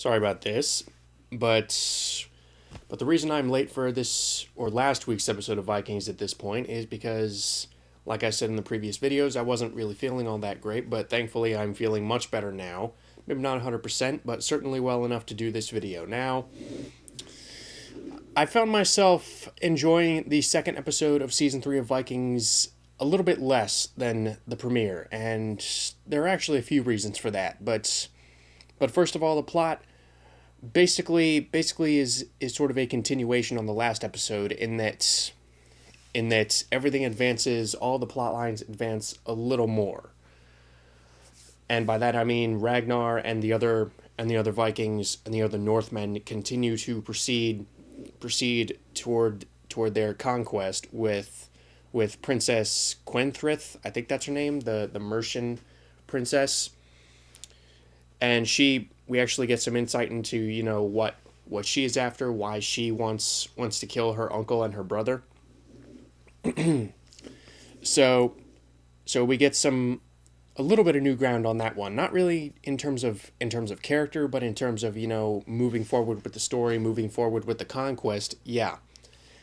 Sorry about this, but the reason I'm late for this or last week's episode of Vikings at this point is because, like I said in the previous videos, I wasn't really feeling all that great, but thankfully I'm feeling much better now. Maybe not 100%, but certainly well enough to do this video. Now, I found myself enjoying the second episode of season 3 of Vikings a little bit less than the premiere, and there are actually a few reasons for that, but first of all, the plot basically is sort of a continuation on the last episode in that everything advances, all the plot lines advance a little more. And by that I mean Ragnar and the other Vikings and the other Northmen continue to proceed toward their conquest with Princess Quenthrith, I think that's her name, the Mercian princess. And we actually get some insight into, what she is after, why she wants to kill her uncle and her brother. So we get a little bit of new ground on that one. Not really in terms of character, but in terms of, moving forward with the story, moving forward with the conquest. Yeah.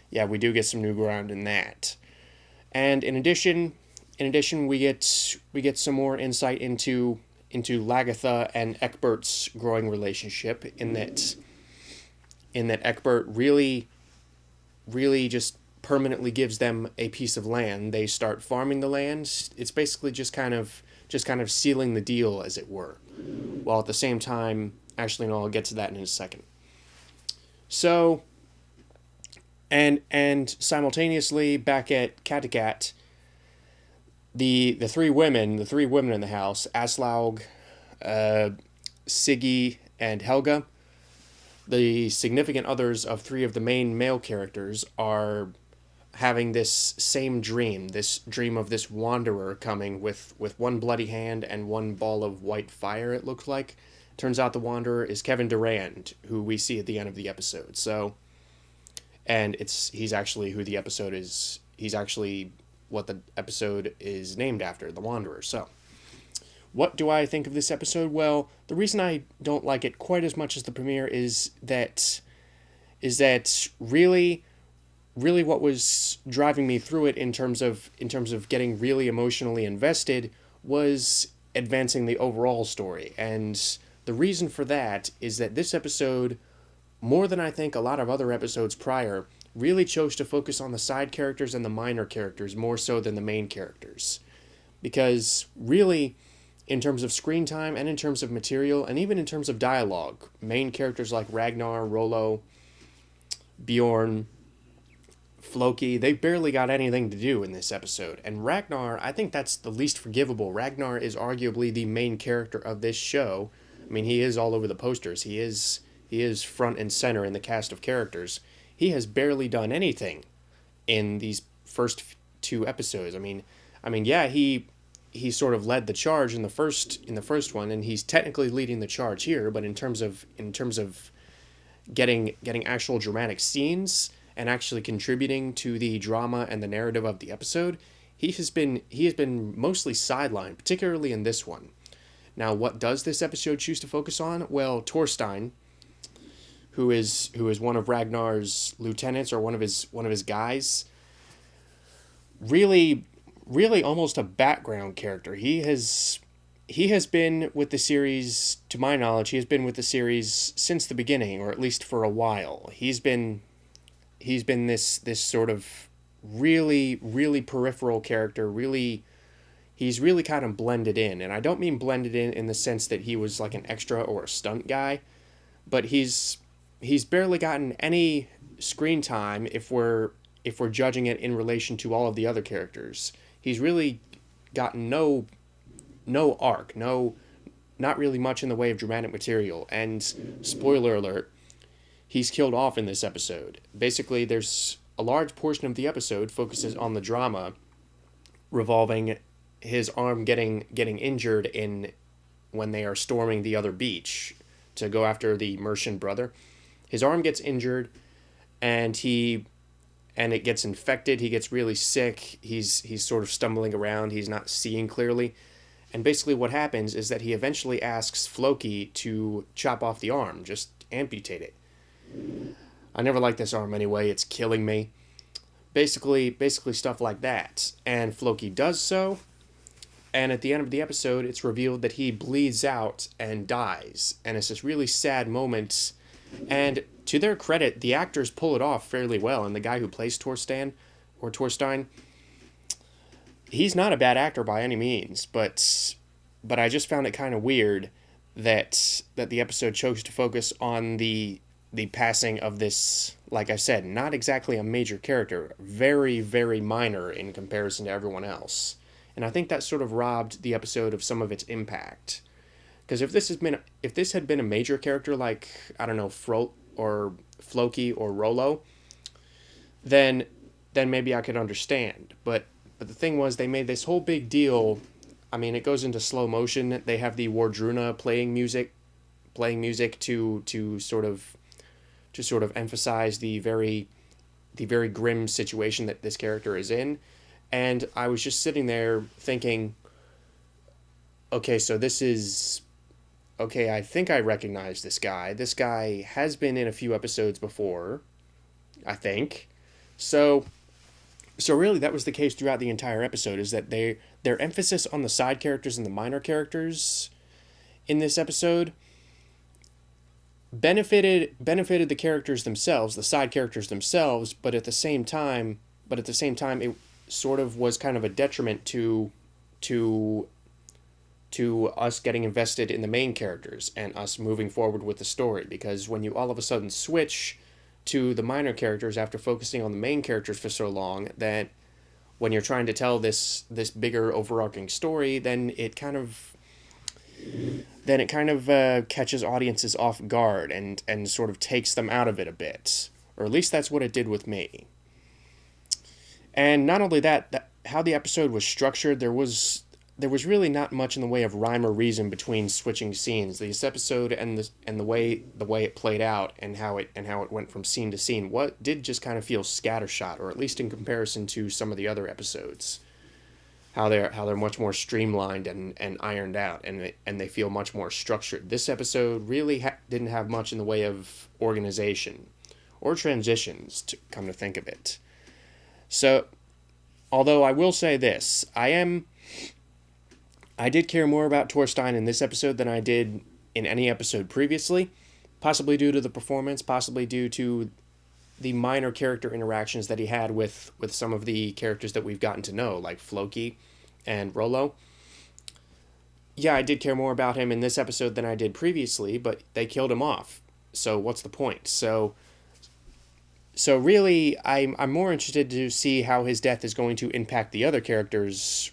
Yeah, we do get some new ground in that. And in addition, we get some more insight into Lagertha and Ecbert's growing relationship in that Ecbert really just permanently gives them a piece of land. They start farming the land. It's basically just kind of sealing the deal, as it were. While at the same time, actually, no, I'll get to that in a second. So, and simultaneously back at Kattegat, the three women in the house, Aslaug, Siggy, and Helga, the significant others of three of the main male characters, are having this dream of this wanderer coming with one bloody hand and one ball of white fire, it looks like. Turns out the wanderer is Kevin Durand, who we see at the end of the episode. So, and he's actually who the episode is. He's actually what the episode is named after, the Wanderer. So, what do I think of this episode? Well, the reason I don't like it quite as much as the premiere is that really what was driving me through it in terms of getting really emotionally invested was advancing the overall story. And the reason for that is that this episode, more than I think a lot of other episodes prior, really chose to focus on the side characters and the minor characters more so than the main characters. Because really, in terms of screen time and in terms of material and even in terms of dialogue, main characters like Ragnar, Rollo, Bjorn, Floki, they barely got anything to do in this episode. And Ragnar, I think that's the least forgivable. Ragnar is arguably the main character of this show. I mean, he is all over the posters. He is front and center in the cast of characters. He has barely done anything in these first two episodes. I mean, yeah, he sort of led the charge in the first one, and he's technically leading the charge here. But in terms of getting actual dramatic scenes and actually contributing to the drama and the narrative of the episode, he has been mostly sidelined, particularly in this one. Now, what does this episode choose to focus on? Well, Torstein, who is one of Ragnar's lieutenants or one of his guys, really almost a background character. He has been with the series, to my knowledge, he has been with the series since the beginning, or at least for a while. He's been this sort of really peripheral character. He's really kind of blended in, and I don't mean blended in the sense that he was like an extra or a stunt guy, but he's barely gotten any screen time if we're judging it in relation to all of the other characters. He's really gotten no arc, not really much in the way of dramatic material. And spoiler alert, he's killed off in this episode. Basically, there's a large portion of the episode focuses on the drama revolving his arm getting injured when they are storming the other beach to go after the Mercian brother. His arm gets injured, and it gets infected. He gets really sick. He's sort of stumbling around. He's not seeing clearly. And basically what happens is that he eventually asks Floki to chop off the arm, just amputate it. I never liked this arm anyway, it's killing me. Basically stuff like that. And Floki does so, and at the end of the episode, it's revealed that he bleeds out and dies. And it's this really sad moment. And to their credit, the actors pull it off fairly well. And the guy who plays Torstein, he's not a bad actor by any means. But I just found it kind of weird that the episode chose to focus on the passing of this, like I said, not exactly a major character, very, very minor in comparison to everyone else. And I think that sort of robbed the episode of some of its impact. Because if this had been a major character like, I don't know, Floki or Rollo, then maybe I could understand. But the thing was, they made this whole big deal. I mean, it goes into slow motion. They have the Wardruna playing music to sort of emphasize the very grim situation that this character is in. And I was just sitting there thinking, okay, so this is... Okay, I think I recognize this guy. This guy has been in a few episodes before, I think. So really that was the case throughout the entire episode, is that their emphasis on the side characters and the minor characters in this episode benefited the characters themselves, the side characters themselves, but at the same time it sort of was kind of a detriment to us getting invested in the main characters and us moving forward with the story. Because when you all of a sudden switch to the minor characters after focusing on the main characters for so long, that when you're trying to tell this bigger overarching story, then it kind of catches audiences off guard and sort of takes them out of it a bit. Or at least that's what it did with me. And not only that how the episode was structured, there was really not much in the way of rhyme or reason between switching scenes. This episode and the way it played out and how it went from scene to scene, what did just kind of feel scattershot, or at least in comparison to some of the other episodes. How they're much more streamlined and ironed out, and they feel much more structured. This episode really didn't have much in the way of organization or transitions, to come to think of it. So, although I will say this, I did care more about Torstein in this episode than I did in any episode previously, possibly due to the performance, possibly due to the minor character interactions that he had with some of the characters that we've gotten to know, like Floki and Rollo. Yeah, I did care more about him in this episode than I did previously, but they killed him off. So what's the point? So really, I'm more interested to see how his death is going to impact the other characters,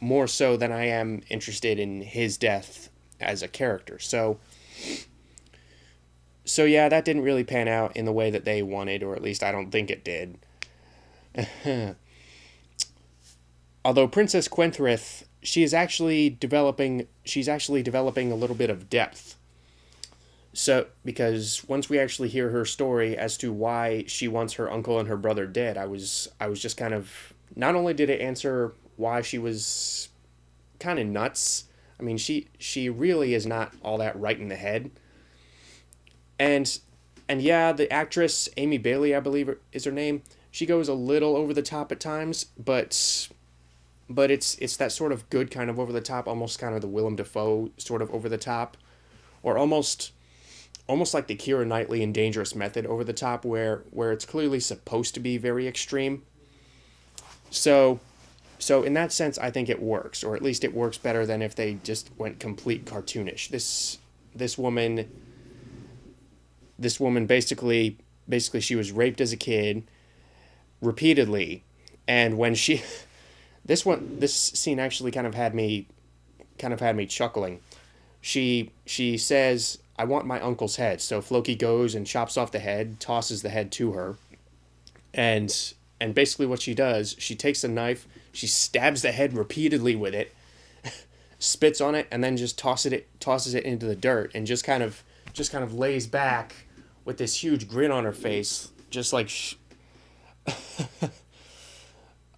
more so than I am interested in his death as a character. So yeah, that didn't really pan out in the way that they wanted, or at least I don't think it did. Although Princess Quenthrith, she's actually developing a little bit of depth. So, because once we actually hear her story as to why she wants her uncle and her brother dead, I was just kind of, not only did it answer why she was kind of nuts, I mean, she really is not all that right in the head. And yeah, the actress, Amy Bailey, I believe is her name, she goes a little over the top at times, but it's that sort of good kind of over the top, almost kind of the Willem Dafoe sort of over the top, or almost like the Keira Knightley in Dangerous Method over the top, where it's clearly supposed to be very extreme. So in that sense, I think it works, or at least it works better than if they just went complete cartoonish. This woman basically she was raped as a kid repeatedly, and when she this scene actually kind of had me chuckling. She says, "I want my uncle's head." So Floki goes and chops off the head, tosses the head to her, and basically what she does, she takes a knife, she stabs the head repeatedly with it, spits on it, and then just tosses it into the dirt, and just kind of lays back with this huge grin on her face, just like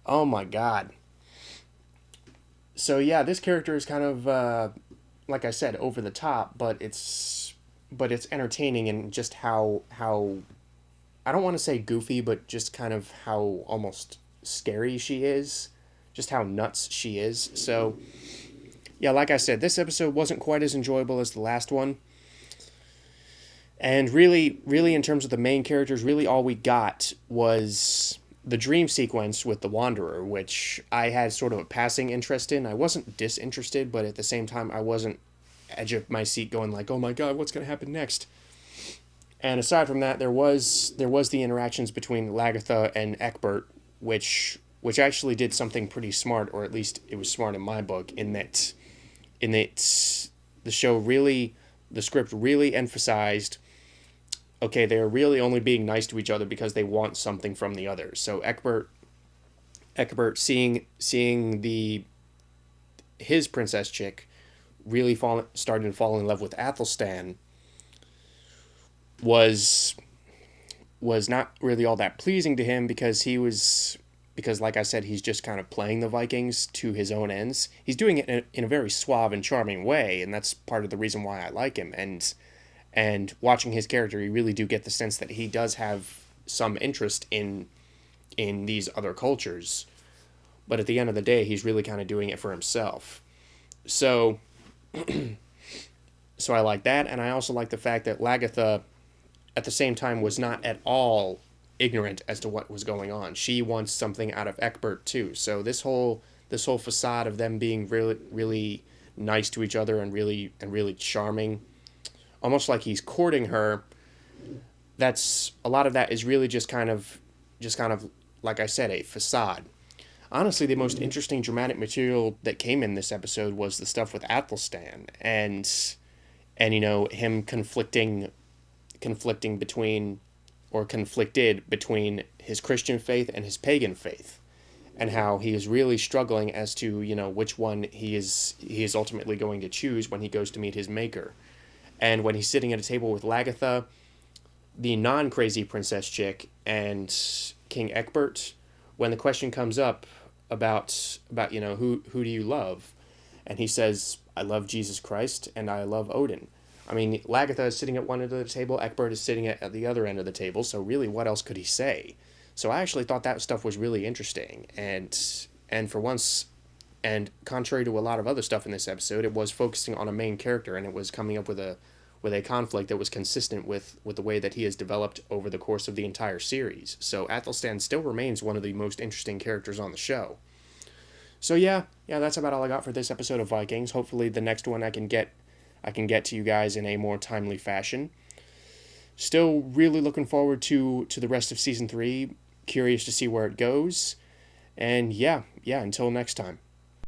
oh my god. So yeah, this character is kind of like I said, over the top, but it's entertaining and just how I don't want to say goofy, but just kind of how almost scary she is, just how nuts she is. So yeah, like I said, this episode wasn't quite as enjoyable as the last one. And really, in terms of the main characters, really all we got was the dream sequence with the Wanderer, which I had sort of a passing interest in. I wasn't disinterested, but at the same time, I wasn't edge of my seat going like, "Oh my God, what's going to happen next?" And aside from that, there was the interactions between Lagertha and Ecbert, which actually did something pretty smart, or at least it was smart in my book, in that the show really, the script really emphasized, okay, they're really only being nice to each other because they want something from the other. So Ecbert seeing the his princess chick really starting to fall in love with Athelstan was not really all that pleasing to him because like I said, he's just kind of playing the Vikings to his own ends. He's doing it in a very suave and charming way, and that's part of the reason why I like him. And watching his character, you really do get the sense that he does have some interest in these other cultures. But at the end of the day, he's really kind of doing it for himself. So so I like that, and I also like the fact that Lagertha at the same time was not at all ignorant as to what was going on. She wants something out of Ecbert too. So this whole facade of them being really nice to each other and really charming, almost like he's courting her. That's a lot of that is really just kind of like I said, a facade. Honestly, the most interesting dramatic material that came in this episode was the stuff with Athelstan and him conflicting between or conflicted between his Christian faith and his pagan faith, and how he is really struggling as to which one he is ultimately going to choose when he goes to meet his maker. And when he's sitting at a table with Lagertha, the non-crazy princess chick, and King Ecbert, when the question comes up about who do you love, and he says, I love Jesus Christ and I love Odin. I mean, Lagertha is sitting at one end of the table, Ecbert is sitting at the other end of the table, so really what else could he say? So I actually thought that stuff was really interesting, and for once, and contrary to a lot of other stuff in this episode, it was focusing on a main character, and it was coming up with a conflict that was consistent with the way that he has developed over the course of the entire series. So Athelstan still remains one of the most interesting characters on the show. So yeah, that's about all I got for this episode of Vikings. Hopefully the next one I can get to you guys in a more timely fashion. Still really looking forward to the rest of season 3. Curious to see where it goes. And yeah, until next time.